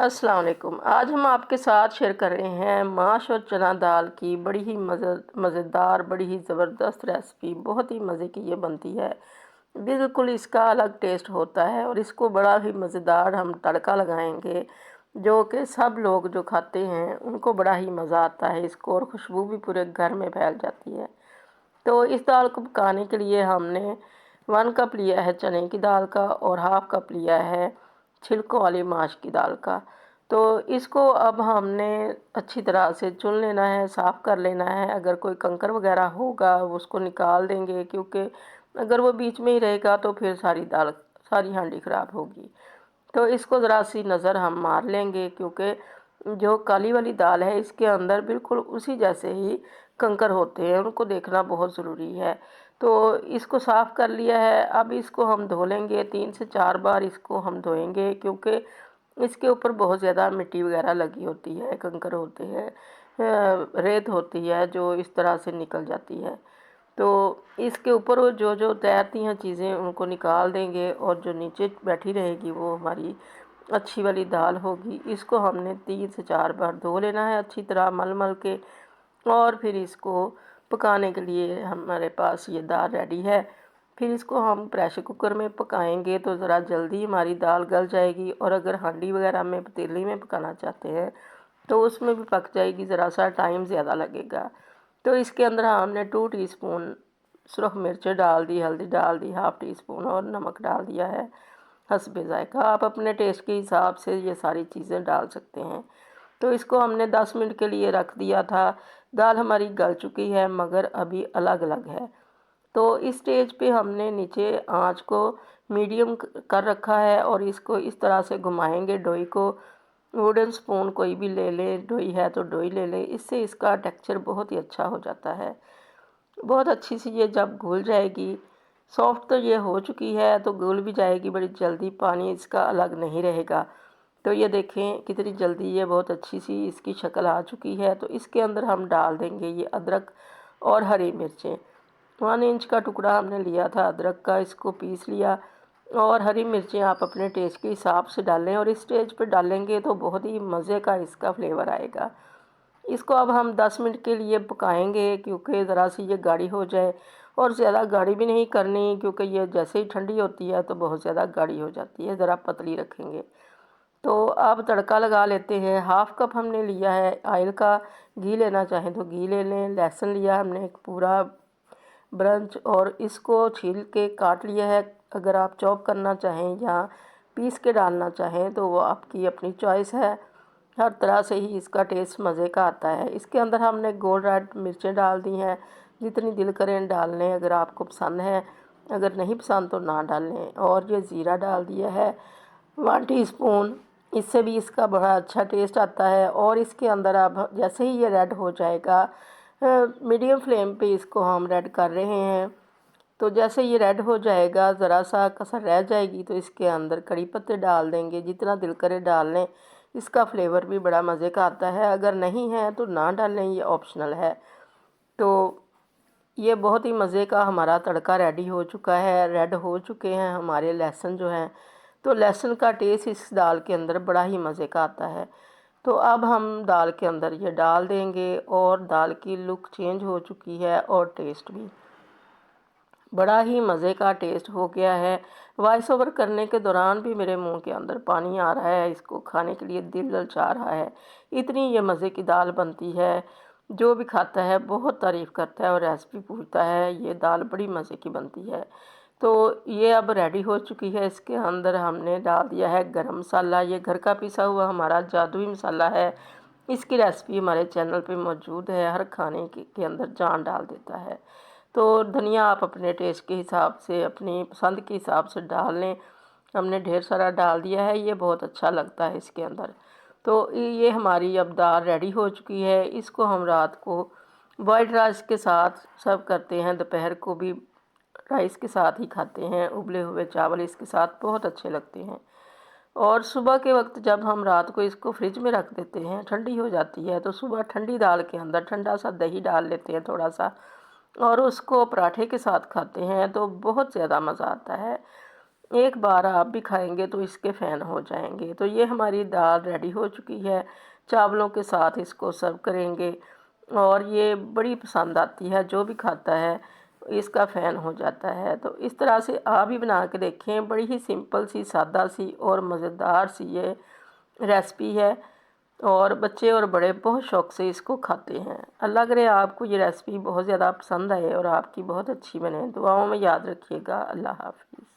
अस्सलाम वालेकुम। आज हम आपके साथ शेयर कर रहे हैं माश और चना दाल की बड़ी ही मज़ेदार, बड़ी ही ज़बरदस्त रेसिपी। बहुत ही मज़े की ये बनती है। बिल्कुल इसका अलग टेस्ट होता है और इसको बड़ा ही मज़ेदार हम तड़का लगाएंगे, जो कि सब लोग जो खाते हैं उनको बड़ा ही मज़ा आता है इसको, और खुशबू भी पूरे घर में फैल जाती है। तो इस दाल को पकाने के लिए हमने 1 कप लिया है चने की दाल का और हाफ़ कप लिया है छिलकों वाली माश की दाल का। तो इसको अब हमने अच्छी तरह से चुन लेना है, साफ़ कर लेना है। अगर कोई कंकर वगैरह होगा उसको निकाल देंगे, क्योंकि अगर वो बीच में ही रहेगा तो फिर सारी हांडी ख़राब होगी। तो इसको ज़रा सी नज़र हम मार लेंगे, क्योंकि जो काली वाली दाल है इसके अंदर बिल्कुल उसी जैसे ही कंकर होते हैं, उनको देखना बहुत ज़रूरी है। तो इसको साफ़ कर लिया है। अब इसको हम धो लेंगे, 3 से 4 बार इसको हम धोएंगे, क्योंकि इसके ऊपर बहुत ज़्यादा मिट्टी वगैरह लगी होती है, कंकर होते हैं, रेत होती है जो इस तरह से निकल जाती है। तो इसके ऊपर वो जो जो तैरती हैं चीज़ें उनको निकाल देंगे, और जो नीचे बैठी रहेगी वो हमारी अच्छी वाली दाल होगी। इसको हमने 3 से 4 बार धो लेना है अच्छी तरह मल मल के, और फिर इसको पकाने के लिए हमारे पास ये दाल रेडी है। फिर इसको हम प्रेशर कुकर में पकाएंगे तो ज़रा जल्दी हमारी दाल गल जाएगी, और अगर हांडी वगैरह में पतीली में पकाना चाहते हैं तो उसमें भी पक जाएगी, ज़रा सा टाइम ज़्यादा लगेगा। तो इसके अंदर हमने 2 टीस्पून सुरख मिर्च डाल दी, हल्दी डाल दी, हाफ़ टी स्पून और नमक डाल दिया है हस्बे ज़ायक़ा। आप अपने टेस्ट के हिसाब से ये सारी चीज़ें डाल सकते हैं। तो इसको हमने 10 मिनट के लिए रख दिया था। दाल हमारी गल चुकी है मगर अभी अलग अलग है। तो इस स्टेज पे हमने नीचे आंच को मीडियम कर रखा है, और इसको इस तरह से घुमाएंगे डोई को। वुडन स्पून कोई भी ले लें, डोई है तो डोई ले लें, इससे इसका टेक्सचर बहुत ही अच्छा हो जाता है। बहुत अच्छी सी ये जब घुल जाएगी, सॉफ्ट तो ये हो चुकी है तो घुल भी जाएगी बड़ी जल्दी, पानी इसका अलग नहीं रहेगा। तो ये देखें कितनी जल्दी ये बहुत अच्छी सी इसकी शक्ल आ चुकी है। तो इसके अंदर हम डाल देंगे ये अदरक और हरी मिर्चें। 1 इंच का टुकड़ा हमने लिया था अदरक का, इसको पीस लिया, और हरी मिर्चें आप अपने टेस्ट के हिसाब से डालें, और इस स्टेज पे डालेंगे तो बहुत ही मज़े का इसका फ्लेवर आएगा। इसको अब हम 10 मिनट के लिए पकाएंगे, क्योंकि ज़रा सी ये गाढ़ी हो जाए, और ज़्यादा गाढ़ी भी नहीं करनी, क्योंकि ये जैसे ही ठंडी होती है तो बहुत ज़्यादा गाढ़ी हो जाती है, ज़रा पतली रखेंगे। तो अब तड़का लगा लेते हैं। हाफ़ कप हमने लिया है ऑयल का, घी लेना चाहें तो घी ले लें। लहसुन लिया हमने एक पूरा ब्रंच, और इसको छील के काट लिया है। अगर आप चॉप करना चाहें या पीस के डालना चाहें तो वो आपकी अपनी चॉइस है। हर तरह से ही इसका टेस्ट मज़े का आता है। इसके अंदर हमने गोल्ड रेड मिर्चें डाल दी हैं, जितनी दिल करें डाल लें अगर आपको पसंद है, अगर नहीं पसंद तो ना डालें। और ये ज़ीरा डाल दिया है 1 टीस्पून, इससे भी इसका बड़ा अच्छा टेस्ट आता है। और इसके अंदर अब जैसे ही ये रेड हो जाएगा, मीडियम फ्लेम पे इसको हम रेड कर रहे हैं। तो जैसे ये रेड हो जाएगा, ज़रा सा कसर रह जाएगी, तो इसके अंदर कड़ी पत्ते डाल देंगे, जितना दिल करे डाल लें। इसका फ्लेवर भी बड़ा मज़े का आता है, अगर नहीं है तो ना डालें, ये ऑप्शनल है। तो ये बहुत ही मज़े का हमारा तड़का रेडी हो चुका है। रेड हो चुके हैं हमारे लहसुन जो हैं, तो लहसुन का टेस्ट इस दाल के अंदर बड़ा ही मज़े का आता है। तो अब हम दाल के अंदर ये डाल देंगे, और दाल की लुक चेंज हो चुकी है और टेस्ट भी बड़ा ही मज़े का टेस्ट हो गया है। वॉइस ओवर करने के दौरान भी मेरे मुंह के अंदर पानी आ रहा है, इसको खाने के लिए दिल ललचा रहा है। इतनी ये मज़े की दाल बनती है, जो भी खाता है बहुत तारीफ़ करता है और रेसिपी पूछता है। ये दाल बड़ी मज़े की बनती है। तो ये अब रेडी हो चुकी है। इसके अंदर हमने डाल दिया है गरम मसाला, ये घर का पिसा हुआ हमारा जादुई मसाला है। इसकी रेसिपी हमारे चैनल पे मौजूद है, हर खाने के अंदर जान डाल देता है। तो धनिया आप अपने टेस्ट के हिसाब से, अपनी पसंद के हिसाब से डाल लें। हमने ढेर सारा डाल दिया है, ये बहुत अच्छा लगता है इसके अंदर। तो ये हमारी अब दाल रेडी हो चुकी है। इसको हम रात को वाइट राइस के साथ सर्व करते हैं, दोपहर को भी राइस के साथ ही खाते हैं। उबले हुए चावल इसके साथ बहुत अच्छे लगते हैं। और सुबह के वक्त जब हम रात को इसको फ्रिज में रख देते हैं, ठंडी हो जाती है, तो सुबह ठंडी दाल के अंदर ठंडा सा दही डाल लेते हैं थोड़ा सा, और उसको पराठे के साथ खाते हैं तो बहुत ज़्यादा मज़ा आता है। एक बार आप भी खाएंगे तो इसके फ़ैन हो जाएंगे। तो ये हमारी दाल रेडी हो चुकी है, चावलों के साथ इसको सर्व करेंगे और ये बड़ी पसंद आती है, जो भी खाता है इसका फ़ैन हो जाता है। तो इस तरह से आप भी बना के देखें, बड़ी ही सिंपल सी, सादा सी और मज़ेदार सी ये रेसिपी है और बच्चे और बड़े बहुत शौक़ से इसको खाते हैं। अल्लाह करे आपको ये रेसिपी बहुत ज़्यादा पसंद आए और आपकी बहुत अच्छी बने। दुआओं में याद रखिएगा। अल्लाह हाफ़िज़।